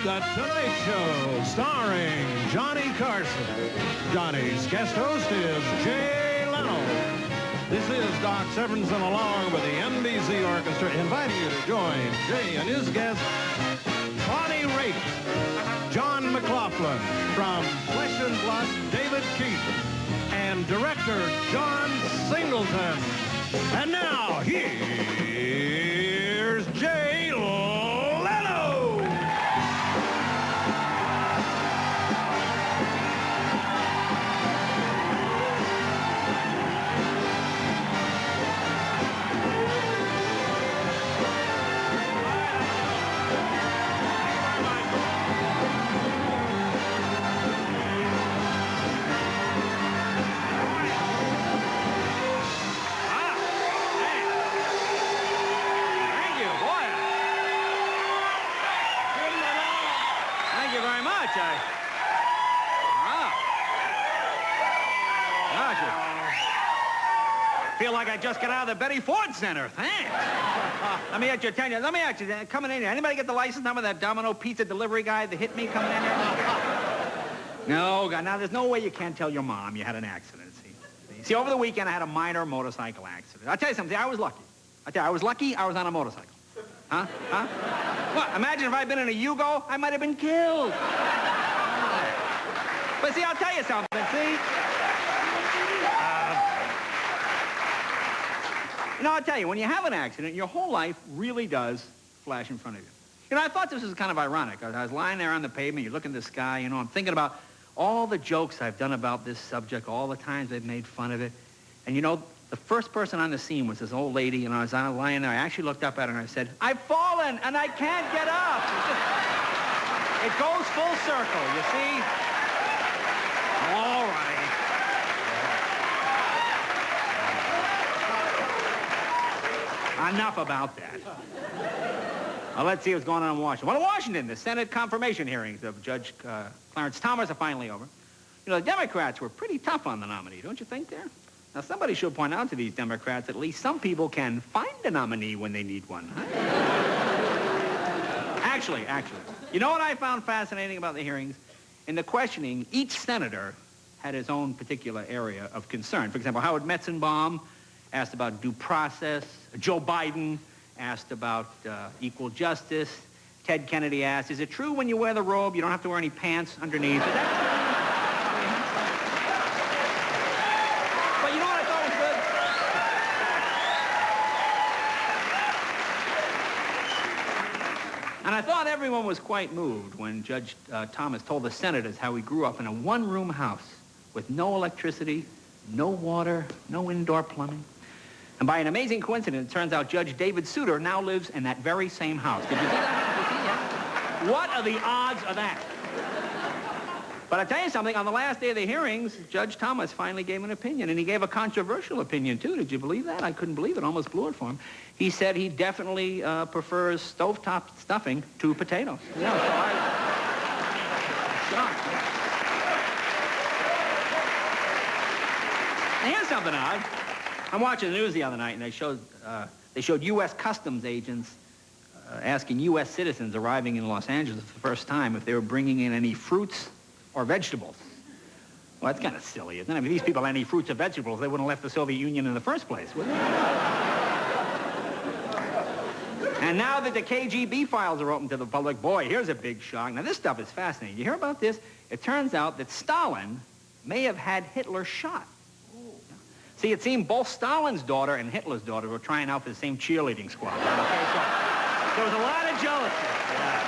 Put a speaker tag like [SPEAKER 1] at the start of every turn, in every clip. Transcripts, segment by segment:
[SPEAKER 1] The Tonight Show, starring Johnny Carson. Johnny's guest host is Jay Leno. This is Doc Severinsen along with the NBC Orchestra inviting you to join Jay and his guests, Bonnie Raitt, John McLaughlin, from Flesh and Blood, David Keith, and director John Singleton. And now, here's Jay Leno.
[SPEAKER 2] Feel like I just got out of the Betty Ford Center. Thanks. Let me ask you, coming in here. Anybody get the license number of that Domino Pizza delivery guy that hit me coming in here? No, God, now there's no way you can't tell your mom you had an accident. See, over the weekend I had a minor motorcycle accident. I'll tell you something, I was lucky. I was lucky I was on a motorcycle. Huh? What, imagine if I'd been in a Yugo, I might have been killed. But see, I'll tell you something, see? I'll tell you, when you have an accident, your whole life really does flash in front of you. I thought this was kind of ironic. I was lying there on the pavement, you look in the sky, I'm thinking about all the jokes I've done about this subject, all the times they've made fun of it. And the first person on the scene was this old lady, and I was lying there. I actually looked up at her and I said, "I've fallen and I can't get up." It goes full circle, you see? All right. Enough about that. Now, let's see what's going on in Washington. Well, in Washington, the Senate confirmation hearings of Judge Clarence Thomas are finally over. The Democrats were pretty tough on the nominee, don't you think there? Now, somebody should point out to these Democrats at least some people can find a nominee when they need one. Huh? Actually, you know what I found fascinating about the hearings? In the questioning, each senator had his own particular area of concern. For example, Howard Metzenbaum asked about due process. Joe Biden asked about equal justice. Ted Kennedy asked, is it true when you wear the robe you don't have to wear any pants underneath? But you know what I thought was good? And I thought everyone was quite moved when Judge Thomas told the senators how he grew up in a one-room house with no electricity, no water, no indoor plumbing. And by an amazing coincidence, it turns out Judge David Souter now lives in that very same house. Did you see that? What are the odds of that? But I tell you something, on the last day of the hearings, Judge Thomas finally gave an opinion, and he gave a controversial opinion, too. Did you believe that? I couldn't believe it. Almost blew it for him. He said he definitely prefers stovetop stuffing to potatoes. Yeah, so shocked. And here's something odd. I'm watching the news the other night, and they showed U.S. Customs agents asking U.S. citizens arriving in Los Angeles for the first time if they were bringing in any fruits or vegetables. Well, that's kind of silly, isn't it? I mean, these people had any fruits or vegetables, they wouldn't have left the Soviet Union in the first place, would they? And now that the KGB files are open to the public, boy, here's a big shock. Now, this stuff is fascinating. You hear about this? It turns out that Stalin may have had Hitler shot. See, it seemed both Stalin's daughter and Hitler's daughter were trying out for the same cheerleading squad. Okay, so there was a lot of jealousy. Yeah.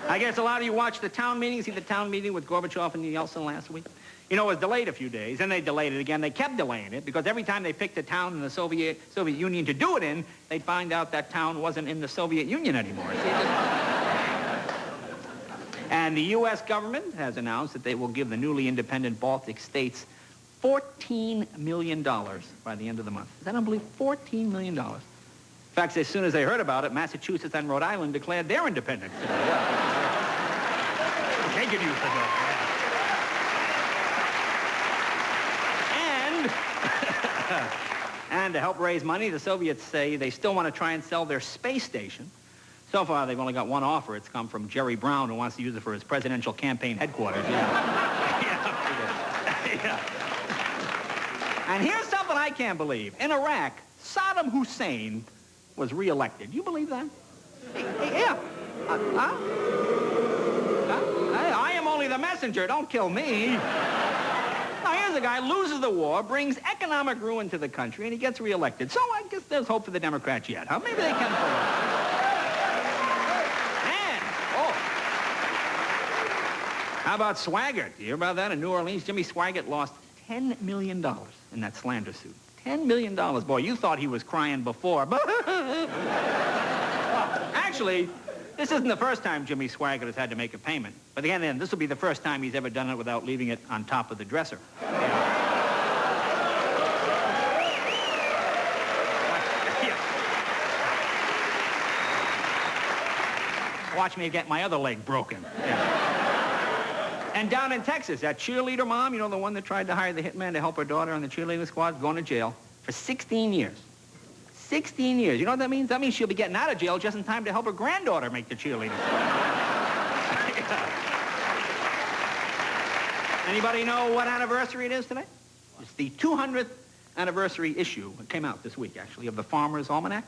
[SPEAKER 2] I guess a lot of you watched the town meeting. See the town meeting with Gorbachev and Yeltsin last week? It was delayed a few days, and they delayed it again. They kept delaying it because every time they picked a town in the Soviet Union to do it in, they'd find out that town wasn't in the Soviet Union anymore. And the U.S. government has announced that they will give the newly independent Baltic states $14 million by the end of the month. Is that unbelievable? $14 million. In fact, as soon as they heard about it, Massachusetts and Rhode Island declared their independence. They could use the And to help raise money, the Soviets say they still want to try and sell their space station. So far, they've only got one offer. It's come from Jerry Brown, who wants to use it for his presidential campaign headquarters. Yeah. And here's something I can't believe. In Iraq, Saddam Hussein was reelected. You believe that? Yeah. I am only the messenger. Don't kill me. Now, here's a guy, loses the war, brings economic ruin to the country, and he gets reelected. So I guess there's hope for the Democrats yet, huh? Maybe they can pull it off. And, how about Swaggart? You hear about that in New Orleans? Jimmy Swaggart lost $10 million in that slander suit. $10 million. Boy, you thought he was crying before. Actually, this isn't the first time Jimmy Swaggart has had to make a payment. But again, this will be the first time he's ever done it without leaving it on top of the dresser. Watch me get my other leg broken. And down in Texas, that cheerleader mom, you know, the one that tried to hire the hitman to help her daughter on the cheerleading squad, going to jail for 16 years. 16 years. You know what that means? That means she'll be getting out of jail just in time to help her granddaughter make the cheerleading squad. Anybody know what anniversary it is today? It's the 200th anniversary issue. It came out this week, actually, of the Farmer's Almanac.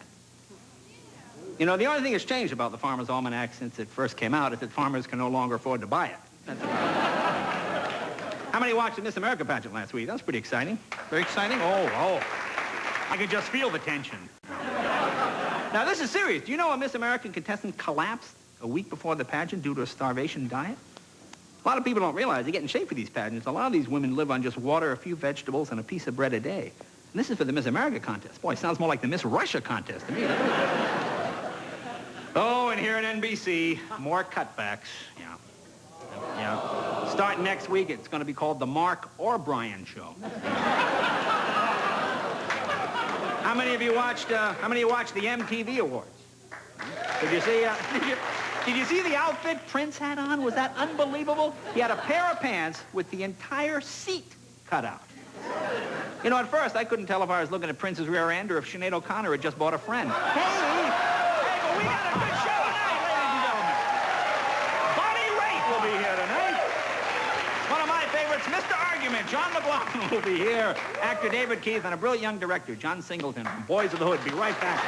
[SPEAKER 2] You know, the only thing that's changed about the Farmer's Almanac since it first came out is that farmers can no longer afford to buy it. That's about it. How many watched the Miss America pageant last week? That was pretty exciting. Very exciting? Oh. I could just feel the tension. Now, this is serious. Do you know a Miss American contestant collapsed a week before the pageant due to a starvation diet? A lot of people don't realize they get in shape for these pageants. A lot of these women live on just water, a few vegetables, and a piece of bread a day. And this is for the Miss America contest. Boy, it sounds more like the Miss Russia contest to me. Oh, and here at NBC, more cutbacks. Yeah. Starting next week, it's going to be called the Mark O'Brien Show. How many of you watched the MTV Awards? Did you see? Did you see the outfit Prince had on? Was that unbelievable? He had a pair of pants with the entire seat cut out. You know, at first I couldn't tell if I was looking at Prince's rear end or if Sinead O'Connor had just bought a friend. Hey, but we got a good show tonight, ladies and gentlemen. Bonnie Raitt will be here tonight. One of my favorites, Mr. Argument, John McLaughlin will be here. Actor David Keith and a brilliant young director, John Singleton from Boys of the Hood. Be right back.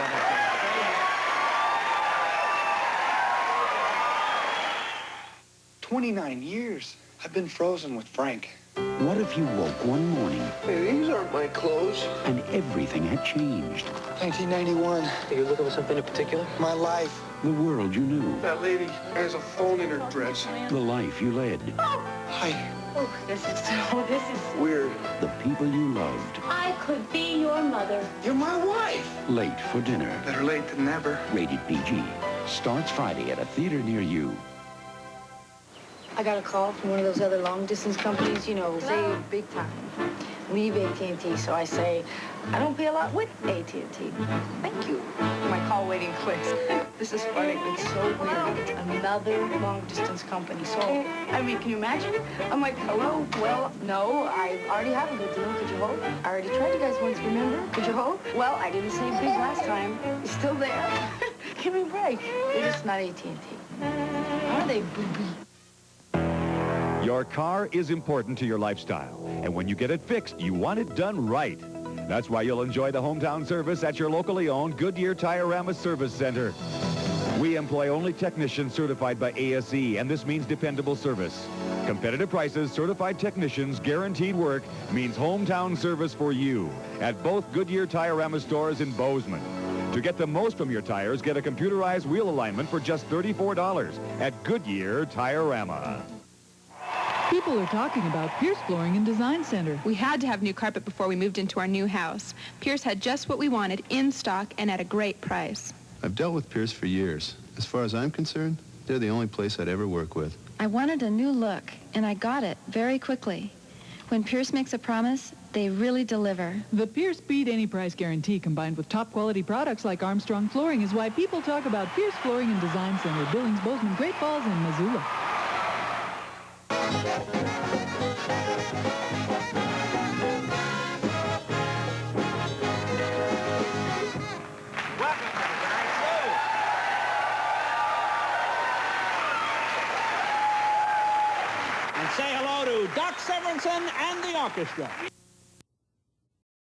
[SPEAKER 3] 29 years. I've been frozen with Frank.
[SPEAKER 4] What if you woke one morning
[SPEAKER 3] Hey, these aren't my clothes.
[SPEAKER 4] and everything had changed?
[SPEAKER 3] 1991.
[SPEAKER 5] Are you looking for something in particular?
[SPEAKER 3] My life.
[SPEAKER 4] The world you knew,
[SPEAKER 3] That lady has a phone in her dress.
[SPEAKER 4] the life you led,
[SPEAKER 3] Hi.
[SPEAKER 6] Oh, this is...
[SPEAKER 3] Weird.
[SPEAKER 4] the people you loved.
[SPEAKER 6] I could be your mother.
[SPEAKER 3] You're my wife.
[SPEAKER 4] Late for dinner.
[SPEAKER 3] Better late than never.
[SPEAKER 4] Rated PG. Starts Friday at a theater near you.
[SPEAKER 7] I got a call from one of those other long-distance companies, you know, save big time. Leave AT&T, so I say, I don't pay a lot with AT&T. Thank you. My call waiting clicks. This is funny. It's so weird. It's another long-distance company. So, I mean, can you imagine? I'm like, hello? Well, no, I already have a good deal. Could you hold? I already tried you guys once, remember? Could you hold? Well, I didn't say big last time. It's still there. Give me a break. They're just not AT&T. Are they, booby?
[SPEAKER 8] Your car is important to your lifestyle, and when you get it fixed, you want it done right. That's why you'll enjoy the hometown service at your locally owned Goodyear Tire-Rama Service Center. We employ only technicians certified by ASE, and this means dependable service. Competitive prices, certified technicians, guaranteed work means hometown service for you at both Goodyear Tire-Rama stores in Bozeman. To get the most from your tires, get a computerized wheel alignment for just $34 at Goodyear Tire-Rama.
[SPEAKER 9] People are talking about Pierce Flooring and Design Center.
[SPEAKER 10] We had to have new carpet before we moved into our new house. Pierce had just what we wanted in stock and at a great price.
[SPEAKER 11] I've dealt with Pierce for years. As far as I'm concerned, they're the only place I'd ever work with.
[SPEAKER 12] I wanted a new look, and I got it very quickly. When Pierce makes a promise, they really deliver.
[SPEAKER 9] The Pierce Beat Any Price Guarantee combined with top quality products like Armstrong Flooring is why people talk about Pierce Flooring and Design Center, Billings, Bozeman, Great Falls, and Missoula.
[SPEAKER 5] And say hello to Doc Severinsen and the orchestra.